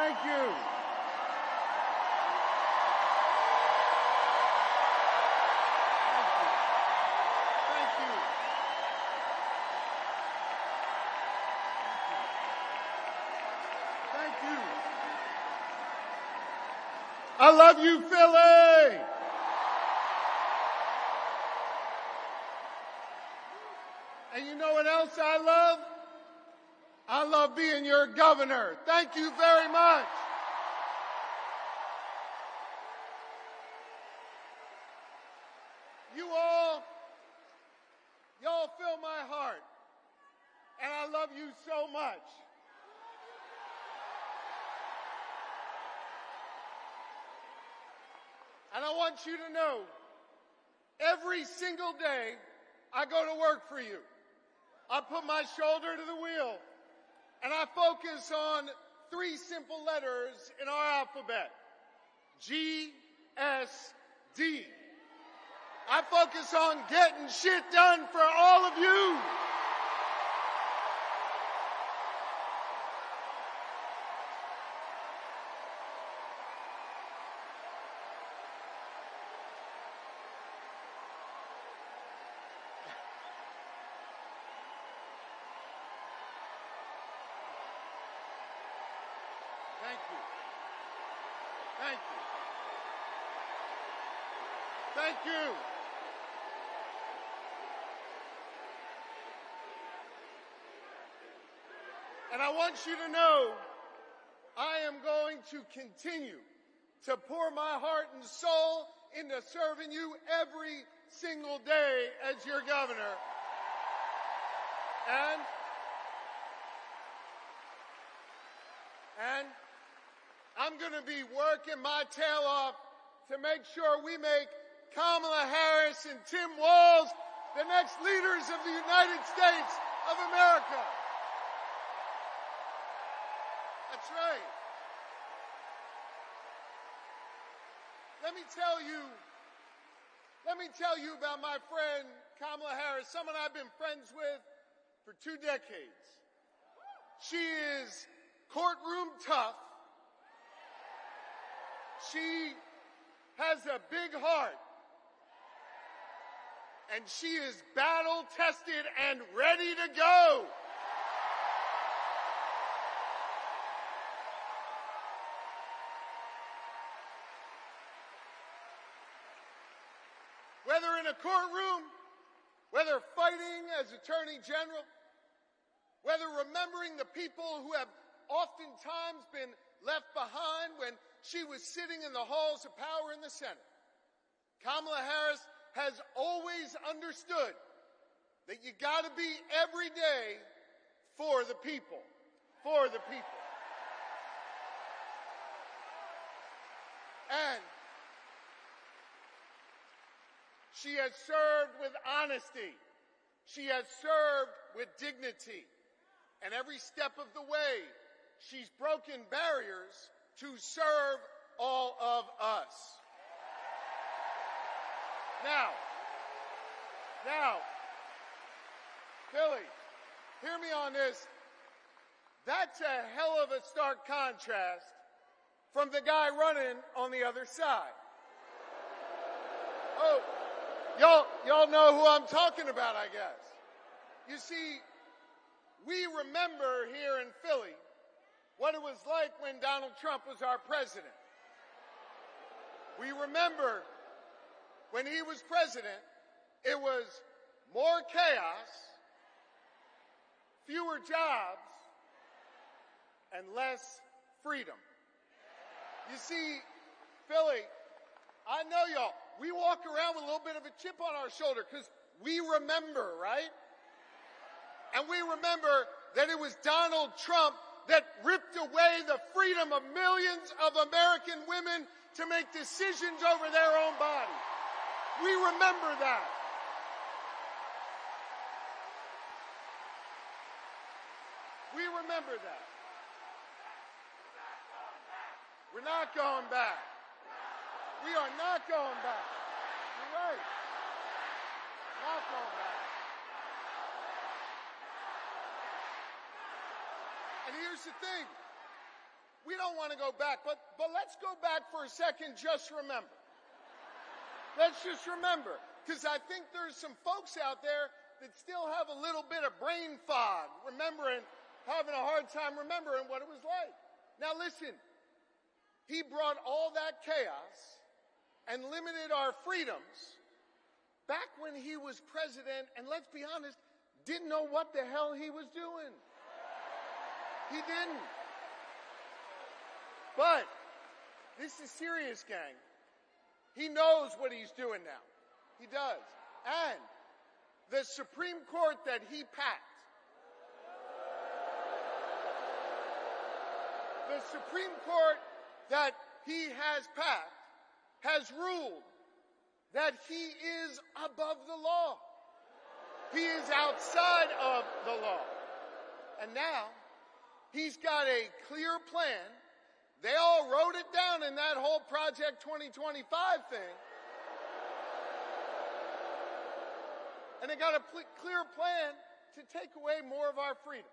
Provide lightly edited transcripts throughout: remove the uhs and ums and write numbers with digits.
Thank you. Thank you. Thank you. I love you, Philly. And you know what else I love? I love being your governor. Thank you very much. Y'all fill my heart. And I love you so much. And I want you to know, every single day, I go to work for you. I put my shoulder to the wheel, and I focus on 3 simple letters in our alphabet. G, S, D. I focus on getting shit done for all of you. Thank you. Thank you. Thank you. And I want you to know, I am going to continue to pour my heart and soul into serving you every single day as your governor. And I'm going to be working my tail off to make sure we make Kamala Harris and Tim Walz the next leaders of the United States of America. That's right. Let me tell you about my friend Kamala Harris, someone I've been friends with for 2 decades. She is courtroom tough. She has a big heart. And she is battle tested and ready to go. Whether in a courtroom, whether fighting as Attorney General, whether remembering the people who have oftentimes been left behind when she was sitting in the halls of power in the Senate, Kamala Harris has always understood that you got to be every day for the people, for the people. And she has served with honesty. She has served with dignity. And every step of the way, she's broken barriers to serve all of us. Now, Philly, hear me on this. That's a hell of a stark contrast from the guy running on the other side. Oh, y'all know who I'm talking about, I guess. You see, we remember here in Philly what it was like when Donald Trump was our president. We remember when he was president, it was more chaos, fewer jobs, and less freedom. You see, Philly, I know y'all, we walk around with a little bit of a chip on our shoulder because we remember, right? And we remember that it was Donald Trump that ripped away the freedom of millions of American women to make decisions over their own bodies. We remember that. We remember that. We're not going back. We are not going back. You're right. Not going back. And here's the thing. we don't want to go back, but let's go back for a second. Just remember. Let's just remember, because I think there's some folks out there that still have a little bit of brain fog, having a hard time remembering what it was like. Now listen, he brought all that chaos and limited our freedoms back when he was president, and let's be honest, didn't know what the hell he was doing. He didn't. But this is serious, gang. He knows what he's doing now. He does. And the Supreme Court that he packed, the Supreme Court that he has packed has ruled that he is above the law. He is outside of the law. And now he's got a clear plan. They all wrote it down in that whole Project 2025 thing. And they got a clear plan to take away more of our freedoms.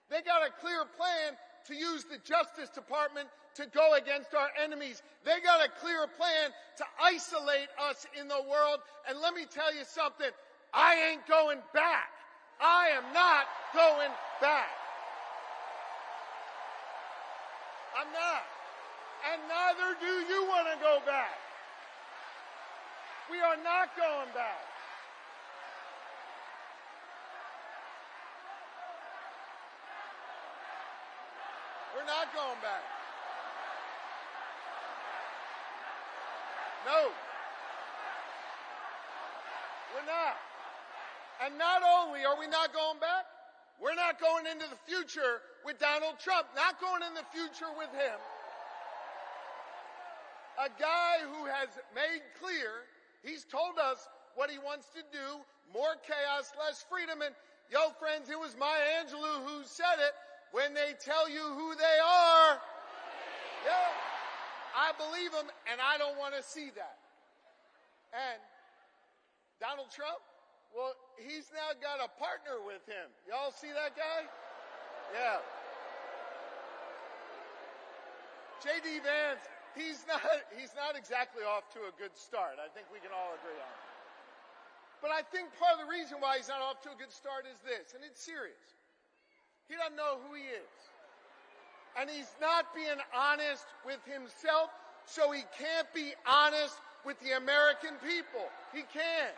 They got a clear plan to use the Justice Department to go against our enemies. They got a clear plan to isolate us in the world. And let me tell you something, I ain't going back. I am not going back. I'm not. And neither do you want to go back. We are not going back. We're not going back. No. We're not. And not only are we not going back, we're not going into the future with Donald Trump, not going in the future with him. A guy who has made clear, he's told us what he wants to do, more chaos, less freedom. And yo, friends, it was Maya Angelou who said it. When they tell you who they are, yeah, I believe them, and I don't want to see that. And Donald Trump, well, he's now got a partner with him. Y'all see that guy? Yeah. JD Vance, he's not exactly off to a good start. I think we can all agree on it. But I think part of the reason why he's not off to a good start is this, and it's serious. He doesn't know who he is. And he's not being honest with himself, so he can't be honest with the American people. He can't.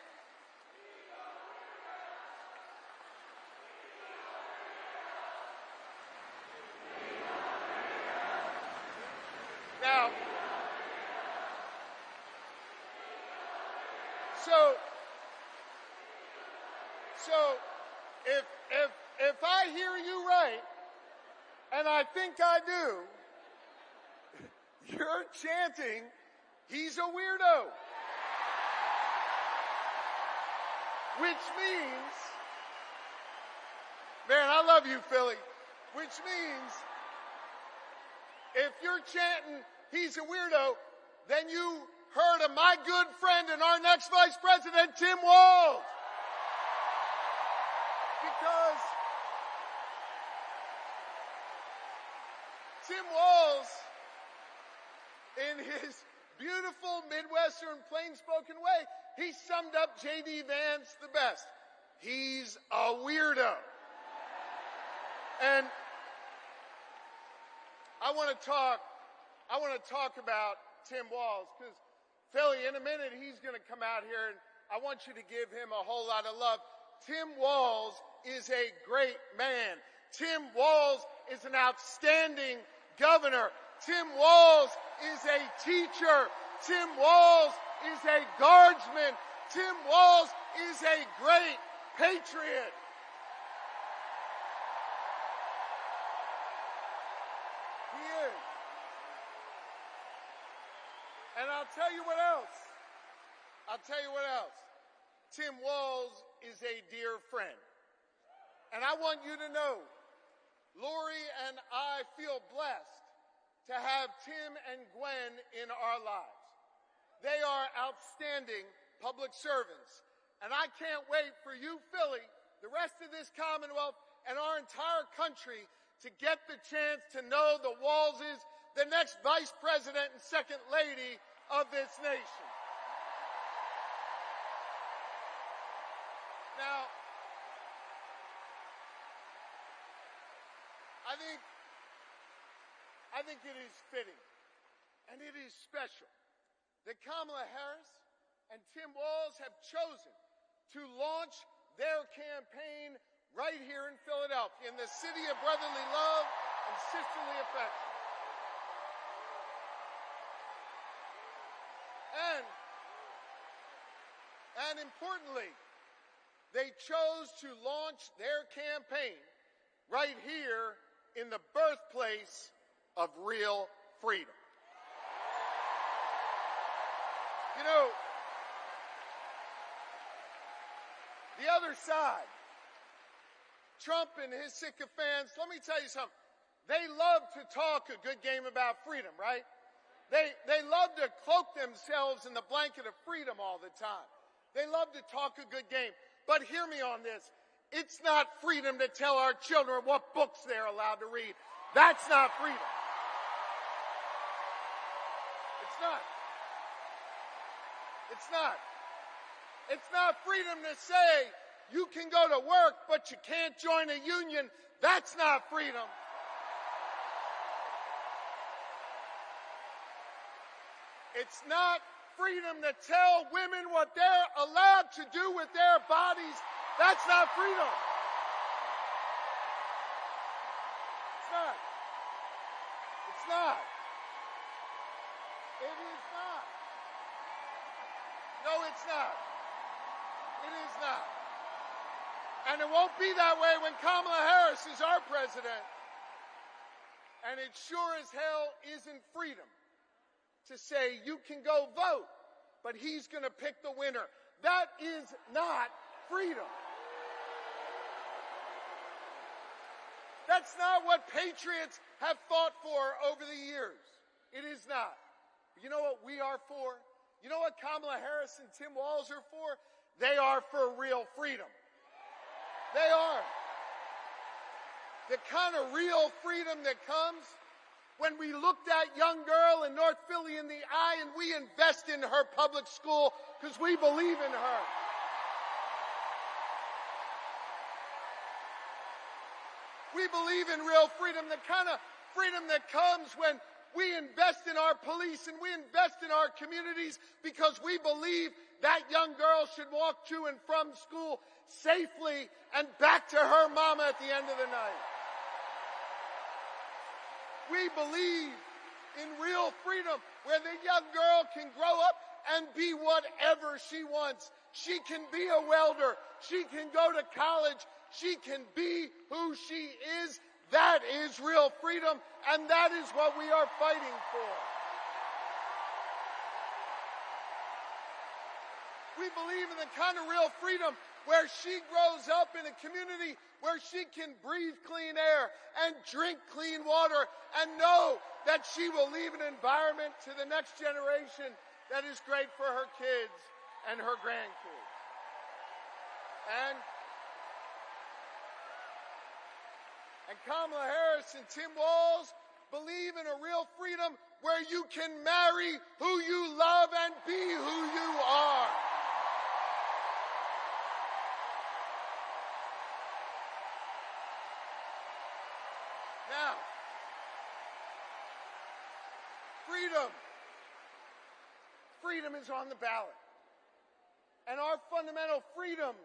Now, so if I hear you right, and I think I do, you're chanting, he's a weirdo. Which means, man, I love you, Philly. Which means, if you're chanting, he's a weirdo, then you heard of my good friend and our next vice president, Tim Walz. Because Tim Walz, in his beautiful Midwestern plain-spoken way, he summed up JD Vance the best. He's a weirdo. And I want to talk about Tim Walz, because Philly, in a minute, he's going to come out here, and I want you to give him a whole lot of love. Tim Walz is a great man. Tim Walz is an outstanding governor. Tim Walz is a teacher. Tim Walz is a guardsman. Tim Walz is a great patriot. He is. And I'll tell you what else. Tim Walz is a dear friend. And I want you to know, Lori and I feel blessed to have Tim and Gwen in our lives. They are outstanding public servants. And I can't wait for you, Philly, the rest of this Commonwealth, and our entire country to get the chance to know the Walzes the next vice president and second lady of this nation. Now, I think it is fitting, and it is special, that Kamala Harris and Tim Walz have chosen to launch their campaign right here in Philadelphia, in the city of brotherly love and sisterly affection. And importantly, they chose to launch their campaign right here in the birthplace of real freedom. You know, the other side, Trump and his sycophants, let me tell you something. They love to talk a good game about freedom, right? They love to cloak themselves in the blanket of freedom all the time. They love to talk a good game. But hear me on this. It's not freedom to tell our children what books they're allowed to read. That's not freedom. It's not. It's not. It's not freedom to say you can go to work, but you can't join a union. That's not freedom. It's not freedom to tell women what they're allowed to do with their bodies. That's not freedom. It's not. It's not. It is not. No, it's not. It is not. And it won't be that way when Kamala Harris is our president. And it sure as hell isn't freedom to say you can go vote, but he's going to pick the winner. That is not freedom. That's not what patriots have fought for over the years. It is not. But you know what we are for? You know what Kamala Harris and Tim Walz are for? They are for real freedom. They are. The kind of real freedom that comes when we look that young girl in North Philly in the eye and we invest in her public school because we believe in her. We believe in real freedom, the kind of freedom that comes when we invest in our police and we invest in our communities because we believe that young girl should walk to and from school safely and back to her mama at the end of the night. We believe in real freedom where the young girl can grow up and be whatever she wants. She can be a welder. She can go to college. She can be who she is. That is real freedom, and that is what we are fighting for. We believe in the kind of real freedom where she grows up in a community where she can breathe clean air and drink clean water and know that she will leave an environment to the next generation that is great for her kids and her grandkids. And Kamala Harris and Tim Walz believe in a real freedom where you can marry who you love and be who you are. Now, freedom is on the ballot. And our fundamental freedoms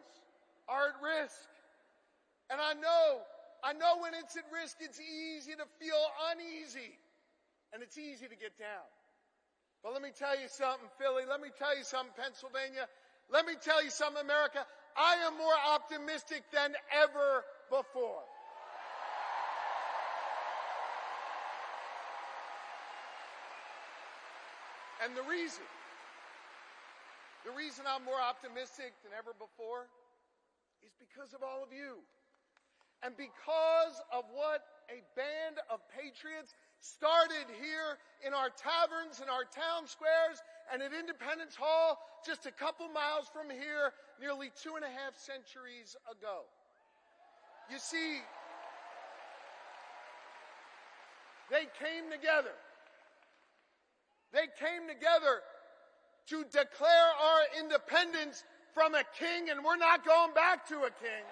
are at risk. And I know when it's at risk, it's easy to feel uneasy. And it's easy to get down. But let me tell you something, Philly. Let me tell you something, Pennsylvania. Let me tell you something, America. I am more optimistic than ever before. And the reason I'm more optimistic than ever before is because of all of you. And because of what a band of patriots started here in our taverns, in our town squares, and at Independence Hall just a couple miles from here nearly 2.5 centuries ago. You see, they came together They came together to declare our independence from a king, and we're not going back to a king.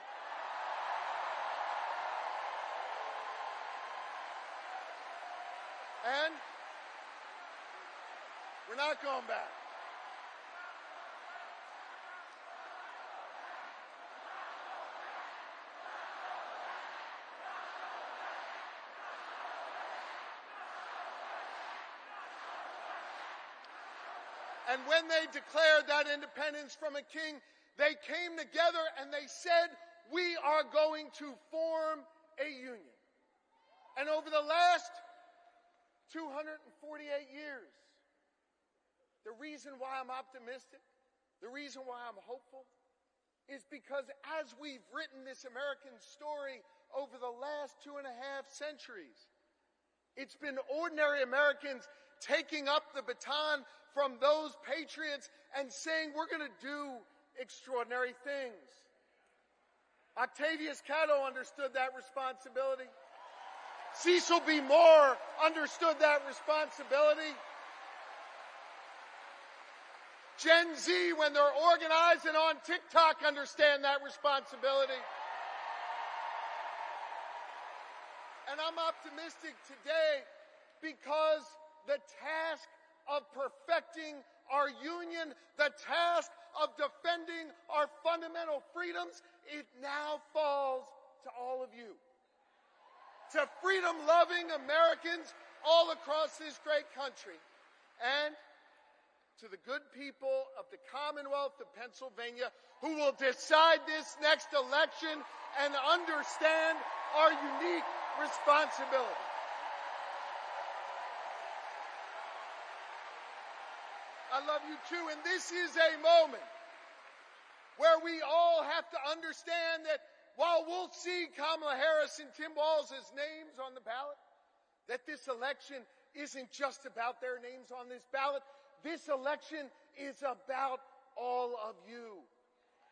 And we're not going back. And when they declared that independence from a king, they came together and they said, we are going to form a union. And over the last 248 years, the reason why I'm optimistic, the reason why I'm hopeful, is because as we've written this American story over the last 2.5 centuries, it's been ordinary Americans taking up the baton from those patriots and saying, we're going to do extraordinary things. Octavius Catto understood that responsibility. Cecil B. Moore understood that responsibility. Gen Z, when they're organized and on TikTok, understand that responsibility. And I'm optimistic today because the task of perfecting our union, the task of defending our fundamental freedoms, it now falls to all of you. To freedom-loving Americans all across this great country. And to the good people of the Commonwealth of Pennsylvania who will decide this next election and understand our unique responsibility. I love you too, and this is a moment where we all have to understand that while we'll see Kamala Harris and Tim Walz's names on the ballot, that this election isn't just about their names on this ballot. This election is about all of you.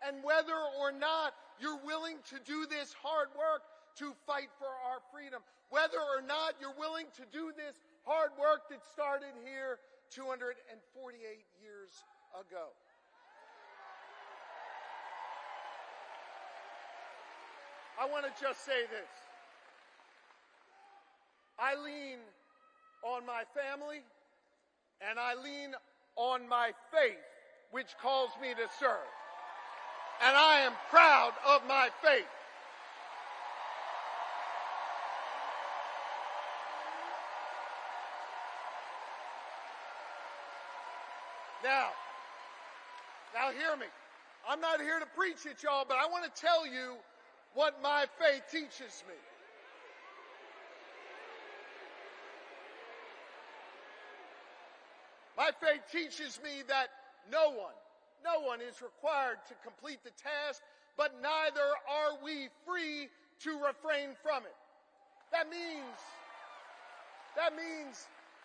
And whether or not you're willing to do this hard work to fight for our freedom, whether or not you're willing to do this hard work that started here 248 years ago. I want to just say this. I lean on my family and I lean on my faith, which calls me to serve. And I am proud of my faith. Now hear me. I'm not here to preach at y'all, but I want to tell you what my faith teaches me. My faith teaches me that no one is required to complete the task, but neither are we free to refrain from it. That means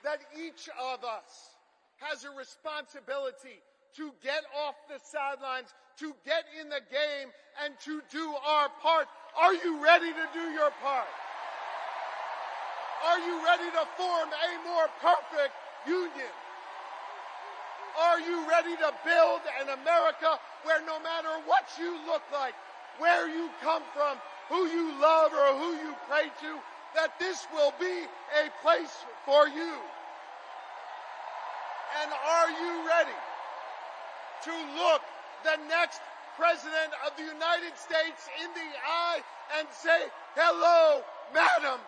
that each of us has a responsibility to get off the sidelines, to get in the game, and to do our part. Are you ready to do your part? Are you ready to form a more perfect union? Are you ready to build an America where no matter what you look like, where you come from, who you love or who you pray to, that this will be a place for you? And are you ready to look the next President of the United States in the eye and say, hello, madam,